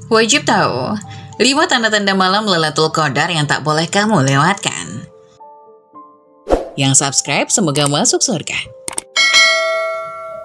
Wajib tahu 5 tanda-tanda malam Lailatul Qadar yang tak boleh kamu lewatkan. Yang subscribe semoga masuk surga.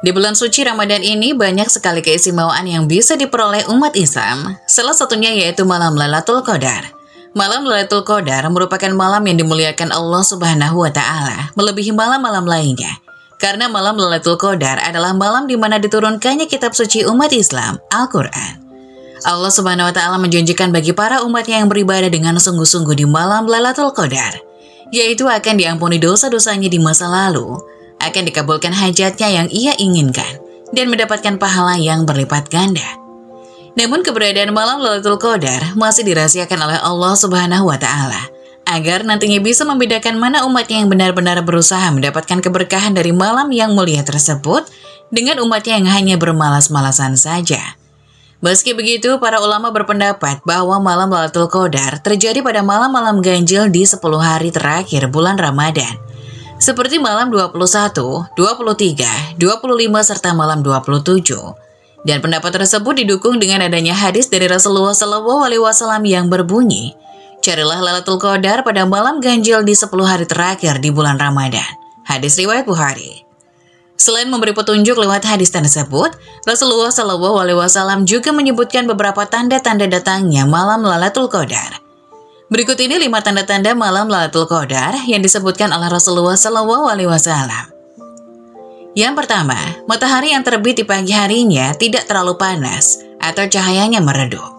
Di bulan suci Ramadan ini banyak sekali keistimewaan yang bisa diperoleh umat Islam. Salah satunya yaitu malam Lailatul Qadar. Malam Lailatul Qadar merupakan malam yang dimuliakan Allah Subhanahu wa Ta'ala, melebihi malam-malam lainnya. Karena malam Lailatul Qadar adalah malam di mana diturunkannya kitab suci umat Islam, Al-Quran. Allah Subhanahu wa Ta'ala menjanjikan bagi para umatnya yang beribadah dengan sungguh-sungguh di malam Lailatul Qadar, yaitu akan diampuni dosa-dosanya di masa lalu, akan dikabulkan hajatnya yang ia inginkan, dan mendapatkan pahala yang berlipat ganda. Namun keberadaan malam Lailatul Qadar masih dirahasiakan oleh Allah Subhanahu wa Ta'ala, agar nantinya bisa membedakan mana umatnya yang benar-benar berusaha mendapatkan keberkahan dari malam yang mulia tersebut, dengan umatnya yang hanya bermalas-malasan saja. Meski begitu, para ulama berpendapat bahwa malam Lailatul Qadar terjadi pada malam-malam ganjil di 10 hari terakhir bulan Ramadan, seperti malam 21, 23, 25, serta malam 27. Dan pendapat tersebut didukung dengan adanya hadis dari Rasulullah SAW yang berbunyi, "Carilah Lailatul Qadar pada malam ganjil di 10 hari terakhir di bulan Ramadan." Hadis riwayat Bukhari. Selain memberi petunjuk lewat hadis tersebut, Rasulullah SAW juga menyebutkan beberapa tanda-tanda datangnya malam Lailatul Qadar. Berikut ini 5 tanda-tanda malam Lailatul Qadar yang disebutkan oleh Rasulullah SAW. Yang pertama, matahari yang terbit di pagi harinya tidak terlalu panas atau cahayanya meredup.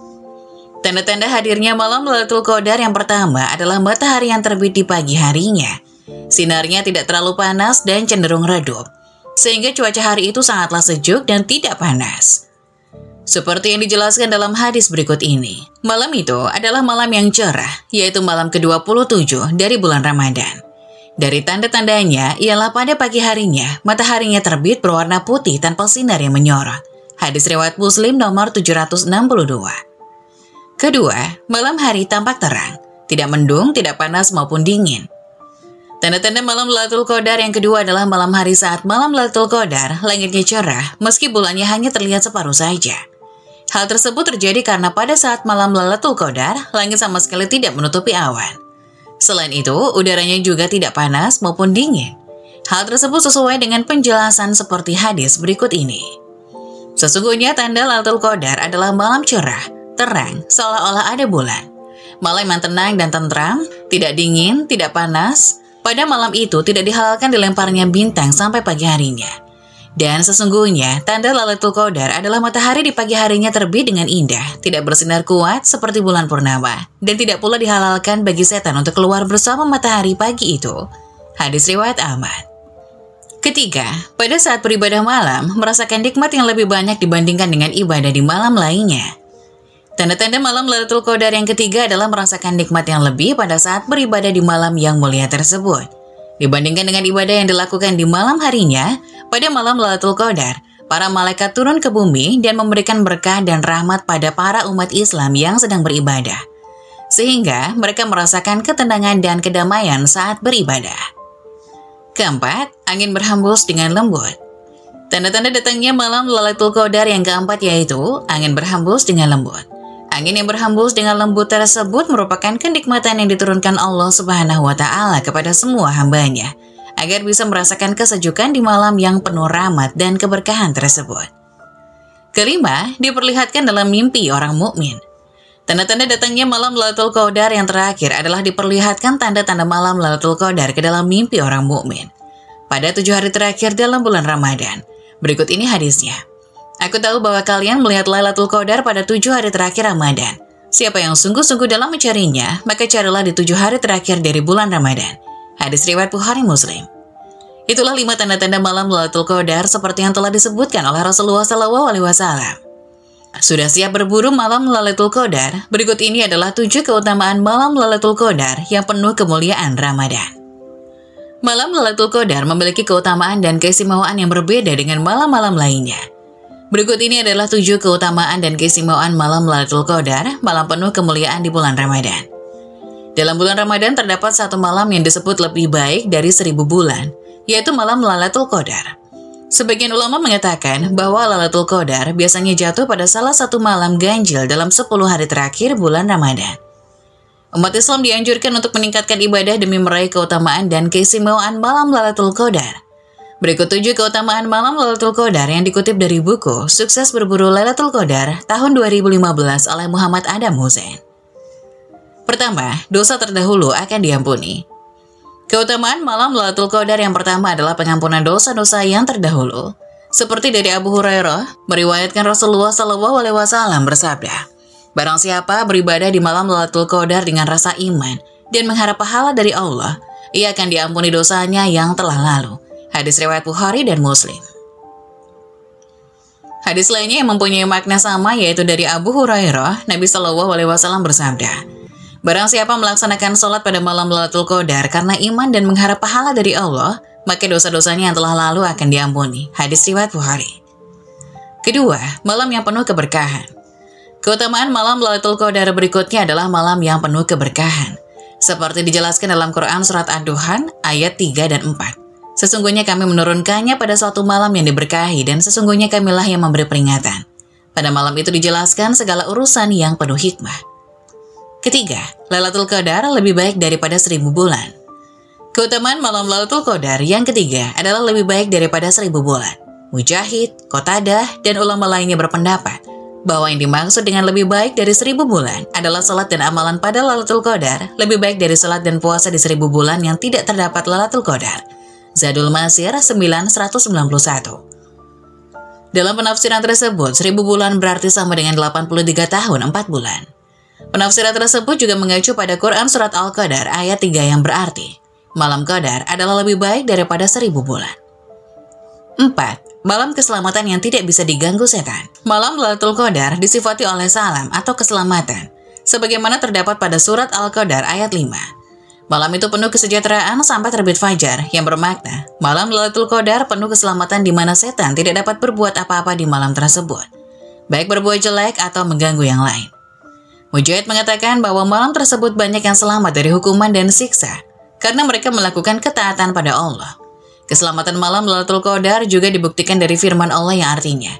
Tanda-tanda hadirnya malam Lailatul Qadar yang pertama adalah matahari yang terbit di pagi harinya. Sinarnya tidak terlalu panas dan cenderung redup, sehingga cuaca hari itu sangatlah sejuk dan tidak panas. Seperti yang dijelaskan dalam hadis berikut ini, malam itu adalah malam yang cerah, yaitu malam ke-27 dari bulan Ramadan. Dari tanda-tandanya ialah pada pagi harinya, mataharinya terbit berwarna putih tanpa sinar yang menyorot. Hadis riwayat Muslim nomor 762. Kedua, malam hari tampak terang, tidak mendung, tidak panas maupun dingin. Tanda-tanda malam Lailatul Qadar yang kedua adalah malam hari saat malam Lailatul Qadar, langitnya cerah meski bulannya hanya terlihat separuh saja. Hal tersebut terjadi karena pada saat malam Lailatul Qadar, langit sama sekali tidak menutupi awan. Selain itu, udaranya juga tidak panas maupun dingin. Hal tersebut sesuai dengan penjelasan seperti hadis berikut ini. Sesungguhnya tanda Lailatul Qadar adalah malam cerah, terang, seolah-olah ada bulan. Malam yang tenang dan tentram, tidak dingin, tidak panas. Pada malam itu tidak dihalalkan dilemparnya bintang sampai pagi harinya. Dan sesungguhnya, tanda Lailatul Qadar adalah matahari di pagi harinya terbit dengan indah, tidak bersinar kuat seperti bulan purnama, dan tidak pula dihalalkan bagi setan untuk keluar bersama matahari pagi itu. Hadis riwayat Ahmad. Ketiga, pada saat beribadah malam, merasakan nikmat yang lebih banyak dibandingkan dengan ibadah di malam lainnya. Tanda-tanda malam Lailatul Qadar yang ketiga adalah merasakan nikmat yang lebih pada saat beribadah di malam yang mulia tersebut. Dibandingkan dengan ibadah yang dilakukan di malam harinya, pada malam Lailatul Qadar, para malaikat turun ke bumi dan memberikan berkah dan rahmat pada para umat Islam yang sedang beribadah. Sehingga mereka merasakan ketenangan dan kedamaian saat beribadah. Keempat, angin berhembus dengan lembut. Tanda-tanda datangnya malam Lailatul Qadar yang keempat yaitu angin berhembus dengan lembut. Angin yang berhembus dengan lembut tersebut merupakan kenikmatan yang diturunkan Allah Subhanahu wa Ta'ala kepada semua hambanya, agar bisa merasakan kesejukan di malam yang penuh rahmat dan keberkahan tersebut. Kelima, diperlihatkan dalam mimpi orang mukmin. Tanda-tanda datangnya malam Lailatul Qadar yang terakhir adalah diperlihatkan tanda-tanda malam Lailatul Qadar ke dalam mimpi orang mukmin. Pada 7 hari terakhir dalam bulan Ramadan, berikut ini hadisnya. Aku tahu bahwa kalian melihat Lailatul Qadar pada 7 hari terakhir Ramadan. Siapa yang sungguh-sungguh dalam mencarinya, maka carilah di 7 hari terakhir dari bulan Ramadan. Hadis riwayat Bukhari Muslim. Itulah 5 tanda-tanda malam Lailatul Qadar seperti yang telah disebutkan oleh Rasulullah SAW. Sudah siap berburu malam Lailatul Qadar? Berikut ini adalah 7 keutamaan malam Lailatul Qadar yang penuh kemuliaan Ramadan. Malam Lailatul Qadar memiliki keutamaan dan keistimewaan yang berbeda dengan malam-malam lainnya. Berikut ini adalah 7 keutamaan dan keistimewaan malam Lailatul Qadar, malam penuh kemuliaan di bulan Ramadan. Dalam bulan Ramadan terdapat satu malam yang disebut lebih baik dari 1000 bulan, yaitu malam Lailatul Qadar. Sebagian ulama mengatakan bahwa Lailatul Qadar biasanya jatuh pada salah satu malam ganjil dalam 10 hari terakhir bulan Ramadan. Umat Islam dianjurkan untuk meningkatkan ibadah demi meraih keutamaan dan keistimewaan malam Lailatul Qadar. Berikut 7 keutamaan malam Lailatul Qadar yang dikutip dari buku Sukses Berburu Lailatul Qadar tahun 2015 oleh Muhammad Adam Hussein. Pertama, dosa terdahulu akan diampuni. Keutamaan malam Lailatul Qadar yang pertama adalah pengampunan dosa-dosa yang terdahulu. Seperti dari Abu Hurairah, meriwayatkan Rasulullah SAW bersabda, "Barang siapa beribadah di malam Lailatul Qadar dengan rasa iman dan mengharap pahala dari Allah, ia akan diampuni dosanya yang telah lalu." Hadis riwayat Bukhari dan Muslim. Hadis lainnya yang mempunyai makna sama yaitu dari Abu Hurairah, Nabi SAW bersabda, "Barang siapa melaksanakan sholat pada malam Lailatul Qadar karena iman dan mengharap pahala dari Allah, maka dosa-dosanya yang telah lalu akan diampuni." Hadis riwayat Bukhari. Kedua, malam yang penuh keberkahan. Keutamaan malam Lailatul Qadar berikutnya adalah malam yang penuh keberkahan. Seperti dijelaskan dalam Quran Surat Ad-Duhan ayat 3 dan 4. Sesungguhnya kami menurunkannya pada suatu malam yang diberkahi dan sesungguhnya kamilah yang memberi peringatan. Pada malam itu dijelaskan segala urusan yang penuh hikmah. Ketiga, Lailatul Qadar lebih baik daripada 1000 bulan. Keutamaan malam Lailatul Qadar yang ketiga adalah lebih baik daripada 1000 bulan. Mujahid, Qatadah, dan ulama lainnya berpendapat bahwa yang dimaksud dengan lebih baik dari 1000 bulan adalah salat dan amalan pada Lailatul Qadar lebih baik dari salat dan puasa di 1000 bulan yang tidak terdapat Lailatul Qadar. Zadul Masir 991. Dalam penafsiran tersebut, 1000 bulan berarti sama dengan 83 tahun 4 bulan. Penafsiran tersebut juga mengacu pada Quran Surat Al-Qadar ayat 3 yang berarti, malam Qadar adalah lebih baik daripada 1000 bulan. 4. Malam keselamatan yang tidak bisa diganggu setan. Malam Lailatul Qadar disifati oleh salam atau keselamatan, sebagaimana terdapat pada Surat Al-Qadar ayat 5. Malam itu penuh kesejahteraan sampai terbit fajar, yang bermakna, malam Lailatul Qadar penuh keselamatan di mana setan tidak dapat berbuat apa-apa di malam tersebut, baik berbuat jelek atau mengganggu yang lain. Mujahid mengatakan bahwa malam tersebut banyak yang selamat dari hukuman dan siksa, karena mereka melakukan ketaatan pada Allah. Keselamatan malam Lailatul Qadar juga dibuktikan dari firman Allah yang artinya,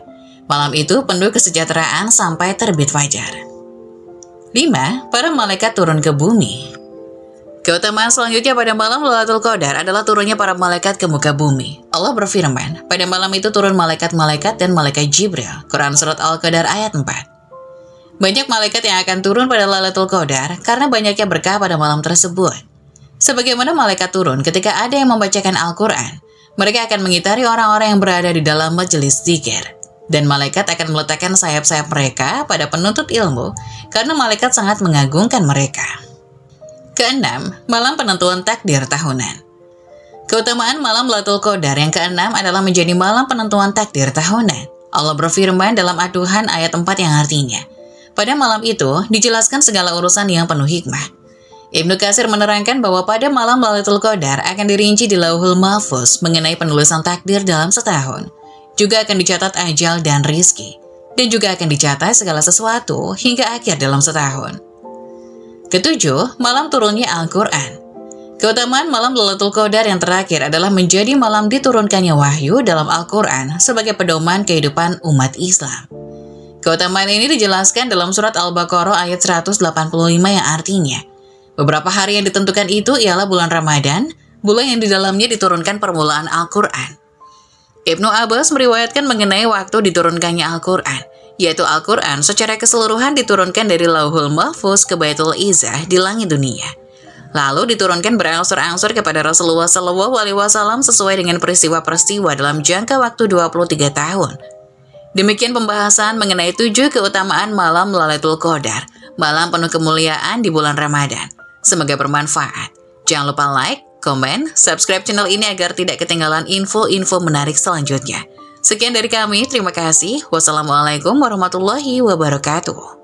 malam itu penuh kesejahteraan sampai terbit fajar. 5. Para malaikat turun ke bumi. Keutamaan selanjutnya pada malam Lailatul Qadar adalah turunnya para malaikat ke muka bumi. Allah berfirman, pada malam itu turun malaikat-malaikat dan malaikat Jibril. Quran Surat Al-Qadar ayat 4. Banyak malaikat yang akan turun pada Lailatul Qadar karena banyaknya berkah pada malam tersebut. Sebagaimana malaikat turun ketika ada yang membacakan Al-Quran, mereka akan mengitari orang-orang yang berada di dalam majelis zikir. Dan malaikat akan meletakkan sayap-sayap mereka pada penuntut ilmu karena malaikat sangat mengagungkan mereka. Keenam, malam penentuan takdir tahunan. Keutamaan malam Lailatul Qadar yang keenam adalah menjadi malam penentuan takdir tahunan. Allah berfirman dalam Ad-Duhan ayat 4 yang artinya, pada malam itu dijelaskan segala urusan yang penuh hikmah. Ibnu Katsir menerangkan bahwa pada malam Lailatul Qadar akan dirinci di Lauhul Mahfuz mengenai penulisan takdir dalam setahun. Juga akan dicatat ajal dan rizki. Dan juga akan dicatat segala sesuatu hingga akhir dalam setahun. Ketujuh, malam turunnya Al-Quran. Keutamaan malam Lailatul Qadar yang terakhir adalah menjadi malam diturunkannya wahyu dalam Al-Quran sebagai pedoman kehidupan umat Islam. Keutamaan ini dijelaskan dalam Surat Al-Baqarah ayat 185 yang artinya, beberapa hari yang ditentukan itu ialah bulan Ramadan, bulan yang di dalamnya diturunkan permulaan Al-Quran. Ibnu Abbas meriwayatkan mengenai waktu diturunkannya Al-Quran, yaitu Al-Quran secara keseluruhan diturunkan dari Lauhul Mahfuz ke Baitul Izzah di langit dunia. Lalu diturunkan berangsur-angsur kepada Rasulullah SAW sesuai dengan peristiwa-peristiwa dalam jangka waktu 23 tahun. Demikian pembahasan mengenai 7 keutamaan malam Lailatul Qadar, malam penuh kemuliaan di bulan Ramadan. Semoga bermanfaat. Jangan lupa like, komen, subscribe channel ini agar tidak ketinggalan info-info menarik selanjutnya. Sekian dari kami, terima kasih. Wassalamualaikum warahmatullahi wabarakatuh.